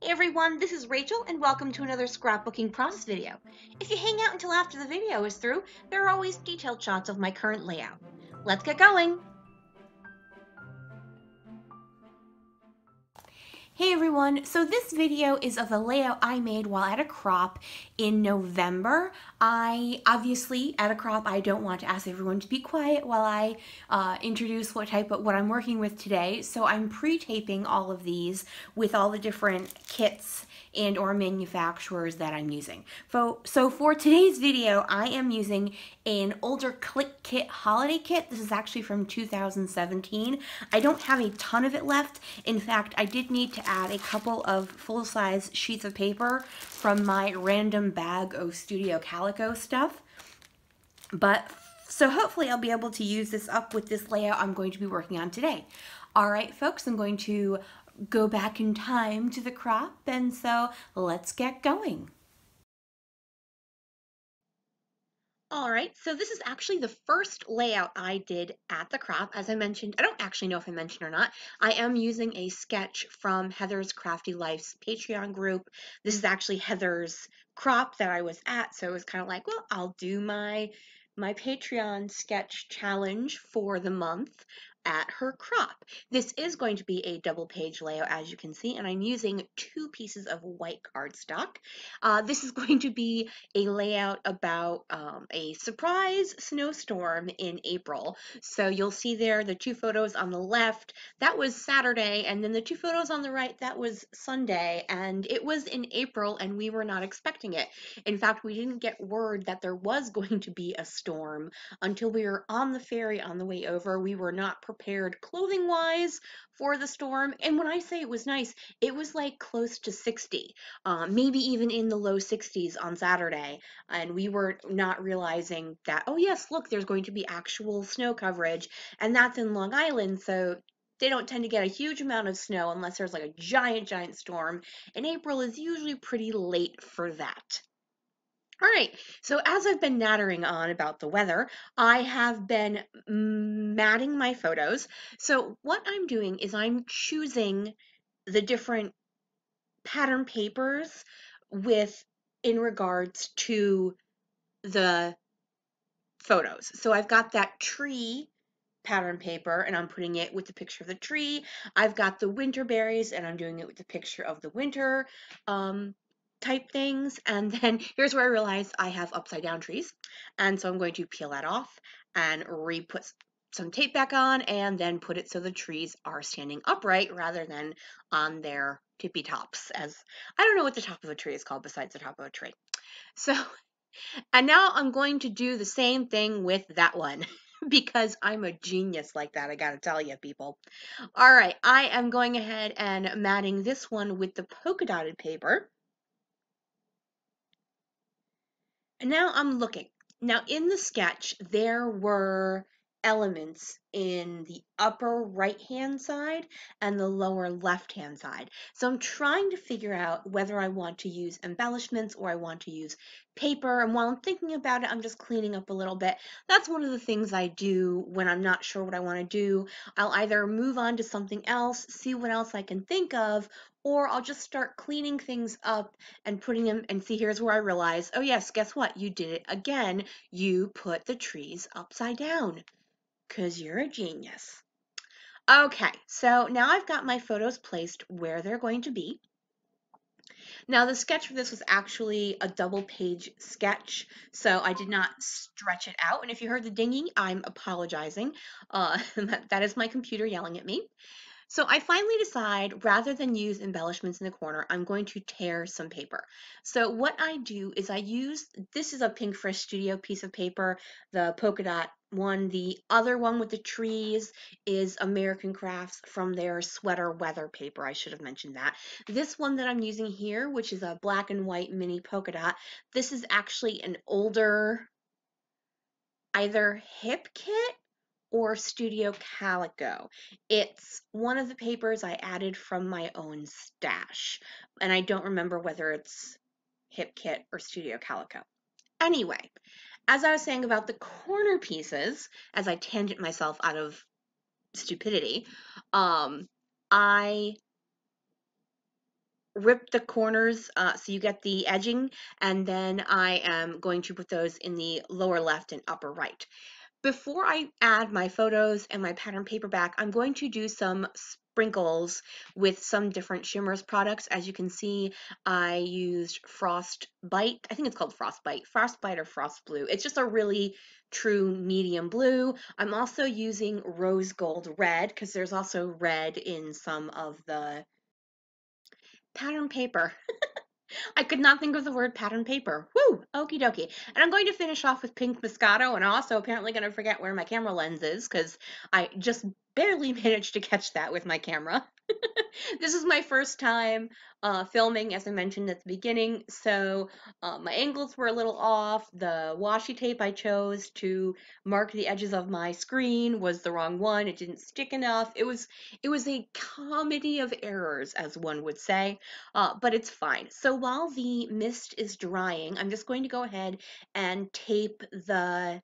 Hey everyone, this is Rachel and welcome to another scrapbooking process video. If you hang out until after the video is through, there are always detailed shots of my current layout. Let's get going! Hey everyone, so this video is of a layout I made while at a crop in November. Obviously, at a crop, I don't want to ask everyone to be quiet while I introduce what I'm working with today. So I'm pre-taping all of these with all the different kits and or manufacturers that I'm using. So for today's video, I am using an older Click Kit holiday kit. This is actually from 2017. I don't have a ton of it left. In fact, I did need to add a couple of full-size sheets of paper from my random bag of Studio Calico stuff. So hopefully I'll be able to use this up with this layout I'm going to be working on today. All right, folks, I'm going to go back in time to the crop, and so let's get going. All right, so this is actually the first layout I did at the crop. As I mentioned, I don't actually know if I mentioned or not, I am using a sketch from Heather's Crafty Life's Patreon group. This is actually Heather's crop that I was at, so it was kind of like, well, I'll do my Patreon sketch challenge for the month at her crop. This is going to be a double page layout, as you can see, and I'm using 2 pieces of white cardstock. This is going to be a layout about a surprise snowstorm in April. So you'll see there the 2 photos on the left, that was Saturday, and then the 2 photos on the right, that was Sunday, and it was in April and we were not expecting it. In fact, we didn't get word that there was going to be a storm until we were on the ferry on the way over. We were not prepared clothing wise for the storm, and when I say it was nice, it was like close to 60, maybe even in the low 60s on Saturday, and we were not realizing that, oh yes, look, there's going to be actual snow coverage, and that's in Long Island, so they don't tend to get a huge amount of snow unless there's like a giant storm, and April is usually pretty late for that. All right, so as I've been nattering on about the weather, I have been matting my photos. So what I'm doing is I'm choosing the different pattern papers with in regards to the photos. So I've got that tree pattern paper and I'm putting it with the picture of the tree. I've got the winter berries and I'm doing it with the picture of the winter type things. And then here's where I realized I have upside down trees. And so I'm going to peel that off and re-put some tape back on and then put it so the trees are standing upright rather than on their tippy tops, as I don't know what the top of a tree is called besides the top of a tree. So, and now I'm going to do the same thing with that one because I'm a genius like that, I gotta tell you, people. All right, I am going ahead and matting this one with the polka dotted paper. And now I'm looking. Now in the sketch, there were elements in the upper right-hand side and the lower left-hand side. So I'm trying to figure out whether I want to use embellishments or I want to use paper. And while I'm thinking about it, I'm just cleaning up a little bit. That's one of the things I do when I'm not sure what I want to do. I'll either move on to something else, see what else I can think of, or I'll just start cleaning things up and putting them, and see, here's where I realize, oh yes, guess what? You did it again. You put the trees upside down because you're a genius. Okay, so now I've got my photos placed where they're going to be. Now the sketch for this was actually a double page sketch, so I did not stretch it out. And if you heard the dinging, I'm apologizing. That is my computer yelling at me. So I finally decide, rather than use embellishments in the corner, I'm going to tear some paper. So what I do is I use, this is a Pink Fresh Studio piece of paper, the polka dot one. The other one with the trees is American Crafts from their sweater weather paper. I should have mentioned that. This one that I'm using here, which is a black and white mini polka dot, this is actually an older, either Hip Kit or Studio Calico. It's one of the papers I added from my own stash, and I don't remember whether it's Hip Kit or Studio Calico. Anyway, as I was saying about the corner pieces, as I tangent myself out of stupidity, I rip the corners so you get the edging, and then I am going to put those in the lower left and upper right. Before I add my photos and my pattern paperback, I'm going to do some sprinkles with some different Shimmers products. As you can see, I used Frostbite. I think it's called Frostbite or Frost Blue. It's just a really true medium blue. I'm also using rose gold red because there's also red in some of the pattern paper. I could not think of the word pattern paper. Woo! Okie dokie. And I'm going to finish off with pink Moscato, and I'm also apparently going to forget where my camera lens is because I just barely managed to catch that with my camera. This is my first time filming, as I mentioned at the beginning, so my angles were a little off. The washi tape I chose to mark the edges of my screen was the wrong one. It didn't stick enough. It was a comedy of errors, as one would say, but it's fine. So while the mist is drying, I'm just going to go ahead and tape the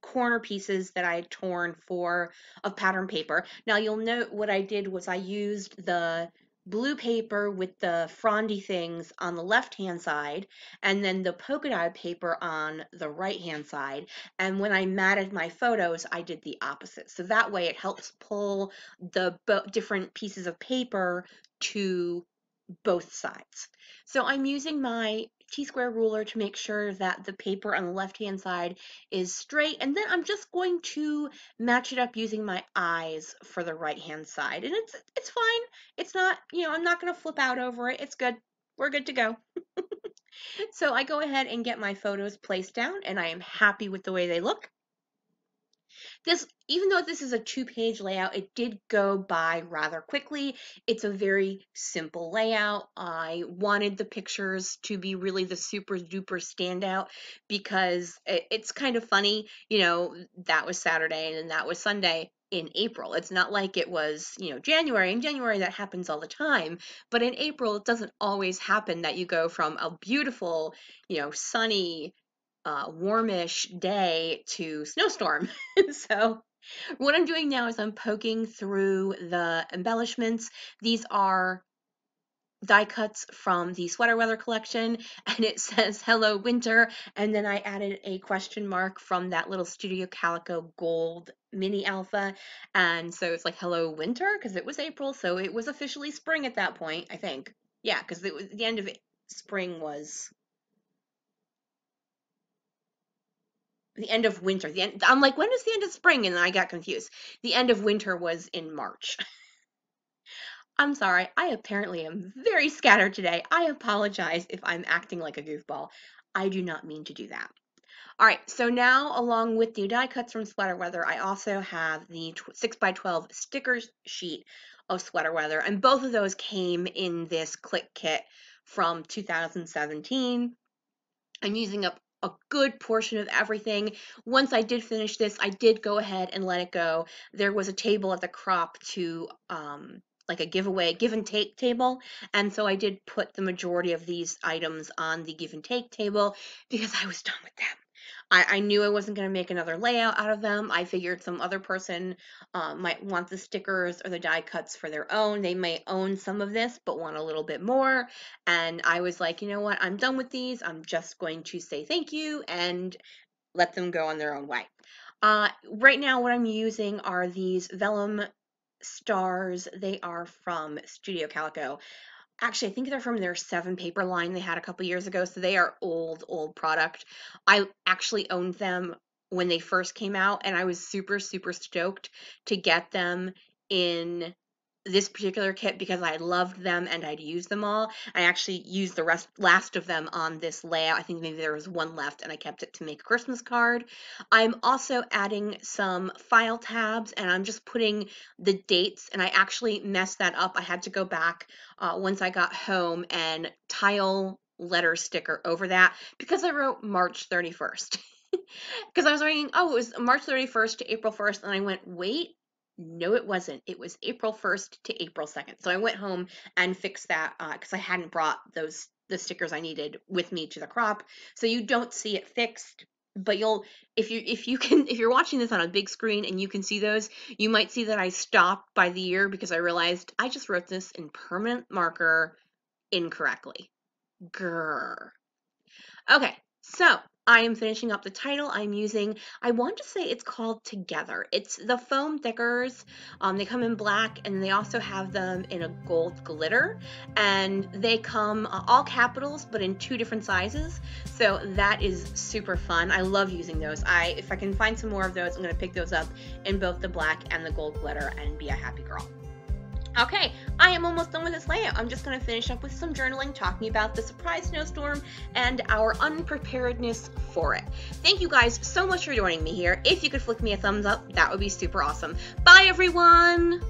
corner pieces that I had torn for of pattern paper. Now you'll note what I did was I used the blue paper with the frondy things on the left hand side and then the polka dot paper on the right hand side, and when I matted my photos I did the opposite, so that way it helps pull the different pieces of paper to both sides. So I'm using my T-square ruler to make sure that the paper on the left-hand side is straight, and then I'm just going to match it up using my eyes for the right-hand side. And it's fine. It's not, I'm not going to flip out over it. It's good. We're good to go. So I go ahead and get my photos placed down, and I am happy with the way they look. This, even though this is a two-page layout, it did go by rather quickly. It's a very simple layout. I wanted the pictures to be really the super duper standout because it's kind of funny, that was Saturday and then that was Sunday in April. It's not like it was, January. In January, that happens all the time. But in April, it doesn't always happen that you go from a beautiful, sunny, warmish day to snowstorm. So what I'm doing now is I'm poking through the embellishments. These are die cuts from the Sweater Weather collection, and it says hello winter, and then I added a question mark from that little Studio Calico gold mini alpha, and so it's like hello winter because it was April, so it was officially spring at that point, I think. Yeah, because it was the end of spring was the end of winter. I'm like, when is the end of spring? And then I got confused. The end of winter was in March. I'm sorry, I apparently am very scattered today. I apologize if I'm acting like a goofball. I do not mean to do that. All right, so now along with the die cuts from Sweater Weather, I also have the 6x12 stickers sheet of Sweater Weather, and both of those came in this click kit from 2017. I'm using up a good portion of everything. Once I did finish this, I did go ahead and let it go. There was a table at the crop to like a giveaway, give and take table. And so I did put the majority of these items on the give and take table because I was done with them. I knew I wasn't going to make another layout out of them. I figured some other person might want the stickers or the die cuts for their own. They may own some of this, but want a little bit more. And I was like, you know what? I'm done with these. I'm just going to say thank you and let them go on their own way. Right now, what I'm using are these vellum stars. They are from Studio Calico. Actually, I think they're from their 7 paper line they had a couple years ago, so they are old product. I actually owned them when they first came out, and I was super, super stoked to get them in this particular kit because I loved them and I'd used them all. I actually used the last of them on this layout. I think maybe there was one left and I kept it to make a Christmas card. I'm also adding some file tabs and I'm just putting the dates, and I actually messed that up. I had to go back once I got home and tile letter sticker over that because I wrote March 31st. Because I was writing, oh, it was March 31st to April 1st, and I went, wait, no, it wasn't. It was April 1st to April 2nd. So I went home and fixed that because I hadn't brought the stickers I needed with me to the crop. So you don't see it fixed. But if you're watching this on a big screen and you can see those, you might see that I stopped by the year because I realized I just wrote this in permanent marker incorrectly. Grr. Okay, so I am finishing up the title. I want to say it's called Together. It's the foam thickers. They come in black and they also have them in a gold glitter. And they come all capitals, but in 2 different sizes. So that is super fun. I love using those. If I can find some more of those, I'm going to pick those up in both the black and the gold glitter and be a happy girl. Okay, I am almost done with this layout. I'm just going to finish up with some journaling talking about the surprise snowstorm and our unpreparedness for it. Thank you guys so much for joining me here. If you could flick me a thumbs up, that would be super awesome. Bye, everyone!